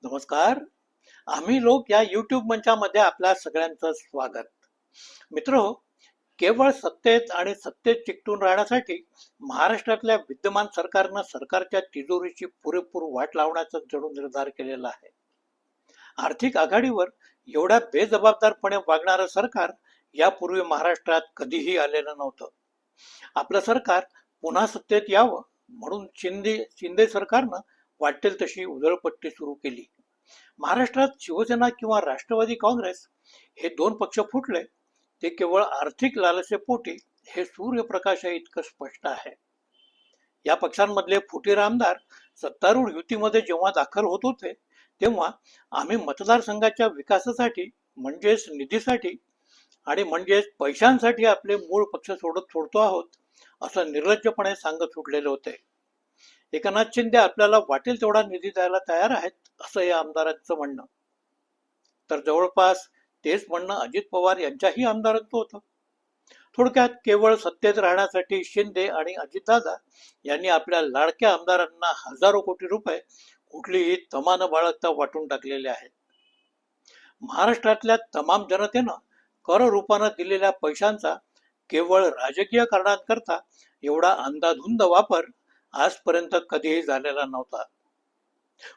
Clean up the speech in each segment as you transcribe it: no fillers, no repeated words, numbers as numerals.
नमस्कार. आम्ही लोक या YouTube मंचामध्ये आपल्या सगळ्यांचं स्वागत. मित्र, केवळ सत्तेत आणि सत्तेत चिकटून राहण्यासाठी महाराष्ट्रातल्या विद्यमान सरकारनं सरकारच्या तिजोरीची पुरेपूर वाट लावण्याचा जणू निर्धार केलेला आहे. आर्थिक आघाडीवर एवढ्या बेजबाबदारपणे वागणारं सरकार यापूर्वी महाराष्ट्रात कधीही आलेलं नव्हतं. आपलं सरकार पुन्हा सत्तेत यावं म्हणून शिंदे सरकारनं वाटेल तशी उधळपट्टी सुरू केली. महाराष्ट्रात शिवसेना किंवा राष्ट्रवादी काँग्रेस हे दोन पक्ष फुटले ते केवळ आर्थिक लालसेपोटी हे सूर्यप्रकाशा इतकं स्पष्ट आहे. या पक्षांमधले फुटीर आमदार सत्तारूढ युतीमध्ये जेव्हा दाखल होत होते तेव्हा आम्ही मतदारसंघाच्या विकासासाठी म्हणजेच निधीसाठी आणि म्हणजेच पैशांसाठी आपले मूळ पक्ष सोडतो आहोत असं निर्लज्जपणे सांगत सुटलेले होते. एकनाथ शिंदे आपल्याला वाटेल तेवढा निधी द्यायला तयार आहेत असं या आमदारांचं म्हणणं. तर जवळपास तेच म्हणणं अजित पवार यांच्याही आमदारांचं होतं. थोडक्यात केवळ सत्तेत राहण्यासाठी शिंदे आणि अजितदादा यांनी आपल्या लाडक्या आमदारांना हजारो कोटी रुपये कुठलीही तमा न बाळगता वाटून टाकलेले आहेत. महाराष्ट्रातल्या तमाम जनतेनं कर रूपानं दिलेल्या पैशांचा केवळ राजकीय कारणांकरता एवढा अंधाधुंद वापर आजपर्यंत कधीही झालेला नव्हता.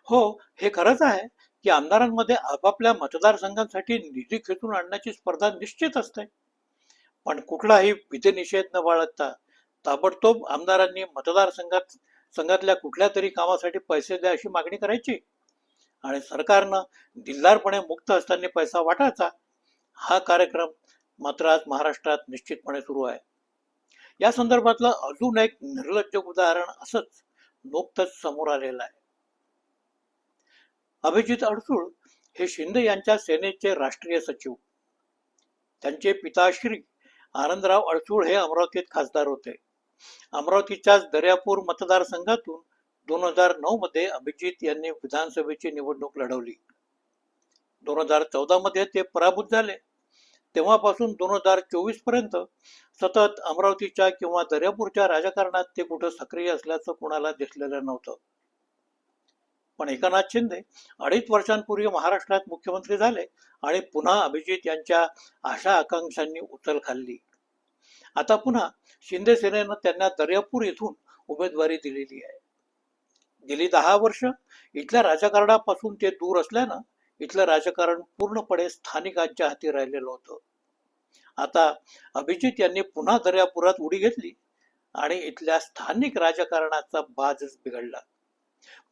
हो, हे खरंच आहे की आमदारांमध्ये आपापल्या मतदारसंघांसाठी निधी खेचून आणण्याची स्पर्धा निश्चित असते. पण कुठलाही विधिनिषेध न बाळगता ताबडतोब आमदारांनी संघातल्या कुठल्या तरी कामासाठी पैसे द्या अशी मागणी करायची आणि सरकारनं दिलदारपणे मुक्त हस्तांनी पैसा वाटायचा. हा कार्यक्रम मात्र आज महाराष्ट्रात निश्चितपणे सुरू आहे. या संदर्भातलं अजून एक निर्लज्ज उदाहरण असंच नुकतंच समोर आलेलं आहे. अभिजित अडसूळ हे शिंदे यांच्या सेनेचे राष्ट्रीय सचिव. त्यांचे पिता श्री आनंदराव अडसूळ हे अमरावतीत खासदार होते. अमरावतीच्याच दर्यापूर मतदारसंघातून 2009 मध्ये अभिजित यांनी विधानसभेची निवडणूक लढवली. 2014 मध्ये ते पराभूत झाले. तेव्हापासून 2024 पर्यंत सतत अमरावतीच्या किंवा दर्यापूरच्या राजकारणात ते कुठं सक्रिय असल्याचं कोणाला दिसलेलं नव्हतं. पण एकनाथ शिंदे 2.5 वर्षांपूर्वी महाराष्ट्रात मुख्यमंत्री झाले आणि पुन्हा अभिजित यांच्या आशा आकांक्षांनी उचल खाल्ली. आता पुन्हा शिंदे सेनेनं त्यांना दर्यापूर येथून उमेदवारी दिलेली आहे. गेली 10 वर्ष इथल्या राजकारणापासून ते दूर असल्यानं इथलं राजकारण पूर्णपणे स्थानिकांच्या हाती राहिलेलं होतं. आता अभिजित यांनी पुन्हा दर्यापुरात उडी घेतली आणि इथल्या स्थानिक राजकारणाचा बाजच बिघडला.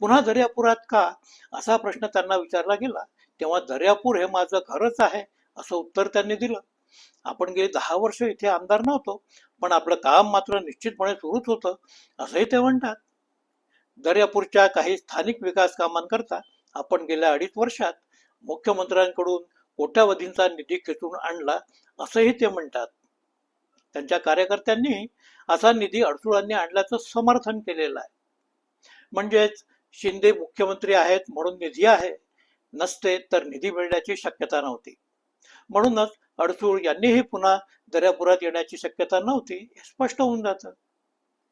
पुन्हा दर्यापुरात का असा प्रश्न त्यांना विचारला गेला तेव्हा दर्यापूर हे माझं घरच आहे असं उत्तर त्यांनी दिलं. आपण गेली 10 वर्ष इथे आमदार नव्हतो पण आपलं काम मात्र निश्चितपणे सुरूच होतं असंही ते म्हणतात. दर्यापूरच्या काही स्थानिक विकास कामांकरता आपण गेल्या 2.5 वर्षात मुख्यमंत्र्यांकडून कोट्यावधींचा निधी खेचून आणला असंही ते म्हणतात. त्यांच्या कार्यकर्त्यांनी असा निधी अडसूळांनी आणल्याचं समर्थन केलेलं आहे. म्हणजेच शिंदे मुख्यमंत्री आहेत म्हणून निधी आहे, नसते तर निधी मिळण्याची शक्यता नव्हती. म्हणूनच अडसूळ यांनीही पुन्हा दर्यापुरात येण्याची शक्यता नव्हती हे स्पष्ट होऊन जातं.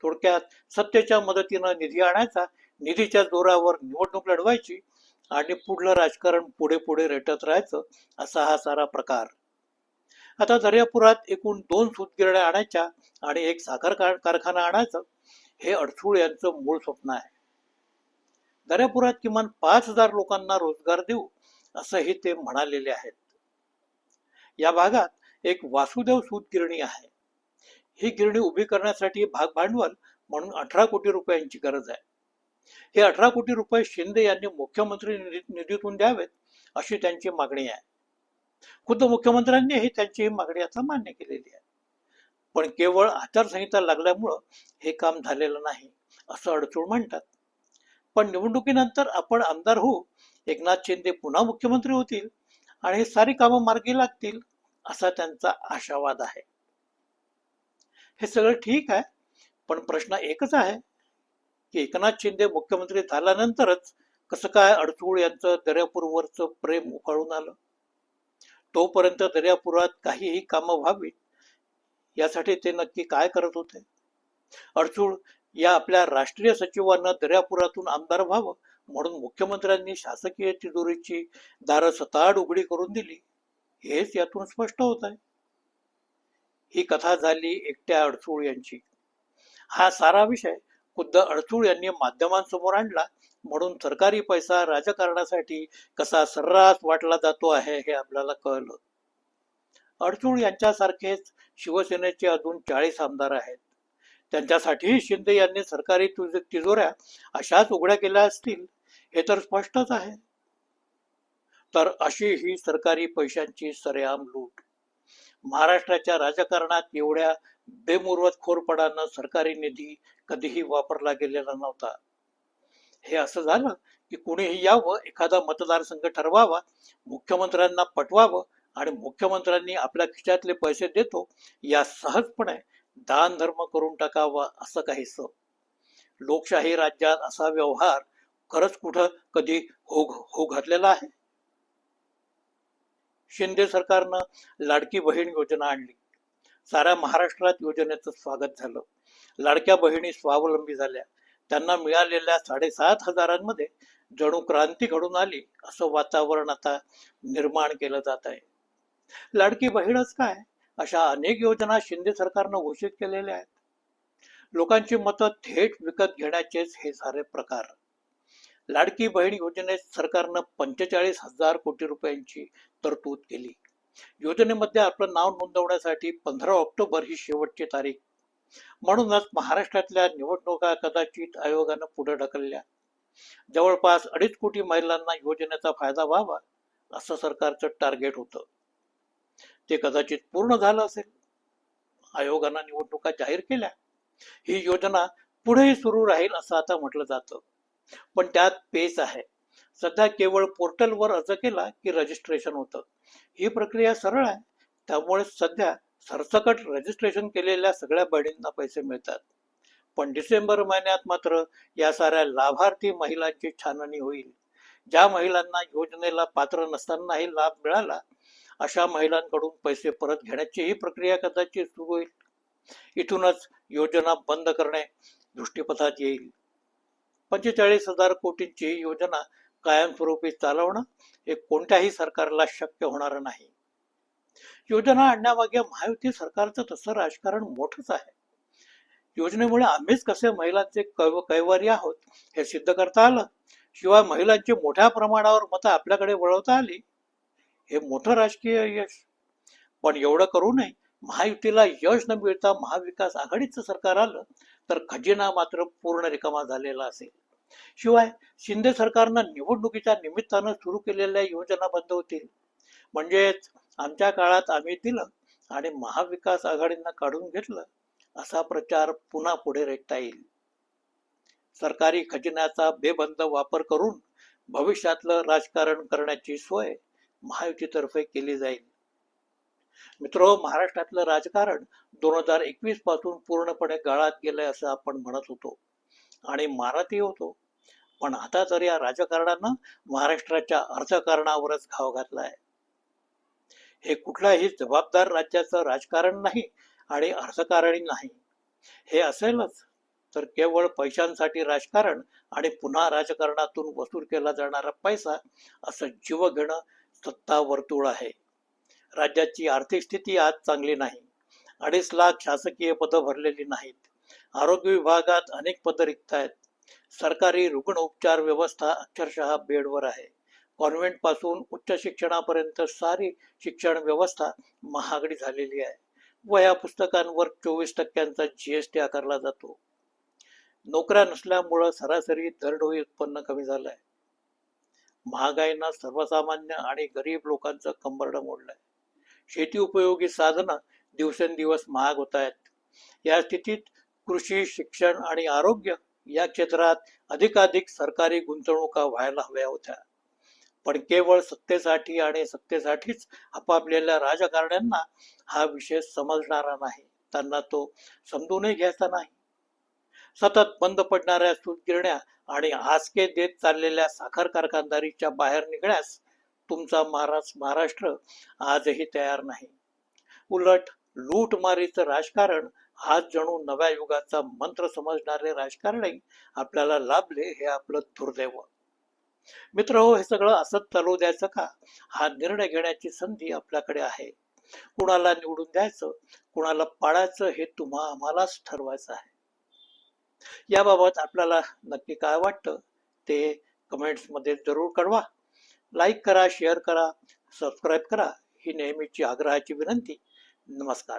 थोडक्यात सत्तेच्या मदतीनं निधी आणायचा, निधीच्या जोरावर निवडणूक लढवायची आणि पुढलं राजकारण पुढे पुढे रेटत राहायचं असा हा सारा प्रकार. आता दर्यापुरात एकूण 2 सूतगिरण्या आणायच्या आणि एक साखर कारखाना आणायचं हे अडसूळ यांचं मूळ स्वप्न आहे. दर्यापुरात किमान 5,000 लोकांना रोजगार देऊ असंही ते म्हणालेले आहेत. या भागात एक वासुदेव सूतगिरणी आहे. ही गिरणी उभी करण्यासाठी भाग भांडवल म्हणून 18 कोटी रुपयांची गरज आहे. हे 18 कोटी रुपये शिंदे यांनी मुख्यमंत्री निधीतून द्यावेत अशी त्यांची मागणी आहे. खुद्द मुख्यमंत्र्यांनीही त्यांची ही मागणी आता मान्य केलेली आहे. पण केवळ आचारसंहिता लागल्यामुळं हे काम झालेलं नाही असं अडसूळ म्हणतात. पण निवडणुकीनंतर आपण आमदार होऊ, एकनाथ शिंदे पुन्हा मुख्यमंत्री होतील आणि सारी कामं मार्गी लागतील असा त्यांचा आशावाद आहे. हे सगळं ठीक आहे पण प्रश्न एकच आहे की एकनाथ शिंदे मुख्यमंत्री झाल्यानंतरच कसं काय अडसूळ यांचं दर्यापूरवरचं प्रेम उफाळून आलं. तोपर्यंत दर्यापुरात काहीही कामं व्हावीत यासाठी ते नक्की काय करत होते. अडसूळ या आपल्या राष्ट्रीय सचिवांना दर्यापुरातून आमदार व्हावं म्हणून मुख्यमंत्र्यांनी शासकीय तिजोरीची दारं सताड उघडी करून दिली, हेच यातून स्पष्ट होत आहे. ही कथा झाली एकट्या अडसूळ यांची. हा सारा विषय खुद्द अडसूळ यांनी माध्यमांसमोर आणला म्हणून सरकारी पैसा राजकारणासाठी कसा सर्रास वाटला जातो आहे हे आपल्याला कळलं. अडसूळ यांच्यासारखेच शिवसेनेचे अजून 40 आमदार आहेत. त्यांच्यासाठीही शिंदे यांनी सरकारी तिजोऱ्या अशाच उघड्या केल्या असतील हे तर स्पष्टच आहे. तर अशी ही सरकारी पैशांची सरेआम लूट. महाराष्ट्राच्या राजकारणात एवढ्या बेमुरवतखोरपणानं सरकारी निधी कधीही वापरला गेलेला नव्हता. हे असं झालं की कुणीही यावं, एखादा मतदारसंघ ठरवावा, मुख्यमंत्र्यांना पटवावं आणि मुख्यमंत्र्यांनी आपल्या खिशातले पैसे देतो या सहजपणे दान धर्म करून टाकावा, असं काहीसं. लोकशाही राज्यात असा व्यवहार खरंच कुठं कधी हो घातलेला आहे? शिंदे सरकारनं लाडकी बहीण योजना आणली. साऱ्या महाराष्ट्रात योजनेचं स्वागत झालं. लाडक्या बहिणी स्वावलंबी झाल्या. त्यांना मिळालेल्या 7,500 जणू क्रांती घडून आली असं वातावरण आता निर्माण केलं जात आहे. लाडकी बहीणच काय, अशा अनेक योजना शिंदे सरकारनं घोषित केलेल्या आहेत. लोकांची मतं थेट विकत घेण्याचेच हे सारे प्रकार. लाडकी बहीण योजनेत सरकारनं 45,000 कोटी रुपयांची तरतूद केली. योजनेमध्ये आपलं नाव नोंदवण्यासाठी 15 ऑक्टोबर ही शेवटची तारीख. म्हणूनच महाराष्ट्रातल्या निवडणुका कदाचित आयोगानं पुढे ढकलल्या. जवळपास 2.5 कोटी महिलांना योजनेचा फायदा व्हावा असं सरकारचं टार्गेट होतं. ते कदाचित पूर्ण झालं असेल. आयोगानं निवडणुका जाहीर केल्या. ही योजना पुढेही सुरू राहील असं आता म्हटलं जातं. पण त्यात पेच आहे. सध्या केवळ पोर्टलवर अर्ज केला की रजिस्ट्रेशन होतं. ही प्रक्रिया सरळ आहे. त्यामुळे सध्या सरसकट रजिस्ट्रेशन केलेल्या सगळ्या बहिणींना पैसे मिळतात. पण डिसेंबर महिन्यात मात्र या साऱ्या लाभार्थी महिलांची छाननी होईल. ज्या महिलांना योजनेला पात्र नसतानाही लाभ मिळाला अशा महिलांकडून पैसे परत घेण्याची ही प्रक्रिया कदाचित सुरू होईल. इथूनच योजना बंद करणे दृष्टीपथात येईल. 45,000 कोटींची योजना कायमस्वरूपी चालवणं हे कोणत्याही सरकारला शक्य होणार नाही. योजना आणण्यामागे महायुती सरकारचं तसं राजकारण मोठंच आहे. योजनेमुळे आम्हीच कसे महिलांचे कैवारी आहोत हे सिद्ध करता आलं. शिवाय महिलांची मोठ्या प्रमाणावर मतं आपल्याकडे वळवता आली. हे मोठं राजकीय यश. पण एवढं करूनही महायुतीला यश न मिळता महाविकास आघाडीचं सरकार आलं तर खजिना मात्र पूर्ण रिकामा झालेला असेल. शिवाय शिंदे सरकारनं निवडणुकीच्या निमित्तानं सुरू केलेल्या योजना बंद होतील. म्हणजेच आमच्या काळात आम्ही दिलं आणि महाविकास आघाडींना काढून घेतलं असा प्रचार पुन्हा पुढे रेटता येईल. सरकारी खजिन्याचा बेबंद वापर करून भविष्यातलं राजकारण करण्याची सोय महायुतीतर्फे केली जाईल. मित्रो, महाराष्ट्रातलं राजकारण 2021 पासून पूर्णपणे गाळात गेलंय असं आपण म्हणत होतो आणि मारतही होतो. पण आता तर या राजकारणानं महाराष्ट्राच्या अर्थकारणावरच घाव घातलाय. हे कुठल्याही जबाबदार राज्याचं राजकारण नाही आणि अर्थकारणी नाही. हे असेलच तर केवळ पैशांसाठी राजकारण आणि पुन्हा राजकारणातून वसूल केला जाणारा पैसा असं जीव घेणं सत्ता वर्तुळ आहे. राज्याची आर्थिक स्थिती आज चांगली नाही. 2.5 लाख शासकीय पदं भरलेली नाहीत. आरोग्य विभागात अनेक पदं रिक्त आहेत. सरकारी रुग्ण उपचार व्यवस्था अक्षरशः बेडवर आहे. कॉन्व्हेंट पासून उच्च शिक्षणापर्यंत सारी शिक्षण व्यवस्था महागडी झालेली आहे. वह्या पुस्तकांवर 24% GST आकारला जातो. नोकऱ्या नसल्यामुळं सरासरी दरडोई उत्पन्न कमी झालंय. महागाईनं सर्वसामान्य आणि गरीब लोकांचं कंबरडं मोडलंय. शेती उपयोगी साधनं दिवसेंदिवस महाग होत आहेत. या स्थितीत कृषी, शिक्षण आणि आरोग्य या क्षेत्रात अधिकाधिक सरकारी गुंतवणुका व्हायला हव्या होत्या. पण केवळ सत्तेसाठी आणि सत्तेसाठीच आपापलेल्या राजकारण्यांना हा विषय समजणारा नाही. त्यांना तो समजूनही घ्यायचा नाही. सतत बंद पडणाऱ्या सूतगिरण्या आणि आसके देत चाललेल्या साखर कारखानदारीच्या बाहेर निघण्यास तुमचा महाराष्ट्र आजही तयार नाही. उलट लूटमारीचं राजकारण आज जणू नव्या युगाचा मंत्र समजणारे राजकारणी आपल्याला लाभले हे आपलं दुर्दैव. मित्र हो, हे सगळं असंच चालू द्यायचं का? हा निर्णय घेण्याची संधी आपल्याकडे आहे. कुणाला निवडून द्यायचं, कुणाला पाडायचं हे आम्हालाच ठरवायचं आहे. याबाबत आपल्याला नक्की काय वाटतं ते कमेंट्स मध्ये जरूर कळवा. लाईक करा, शेअर करा, सबस्क्राईब करा ही नेहमीची आग्रहाची विनंती. नमस्कार.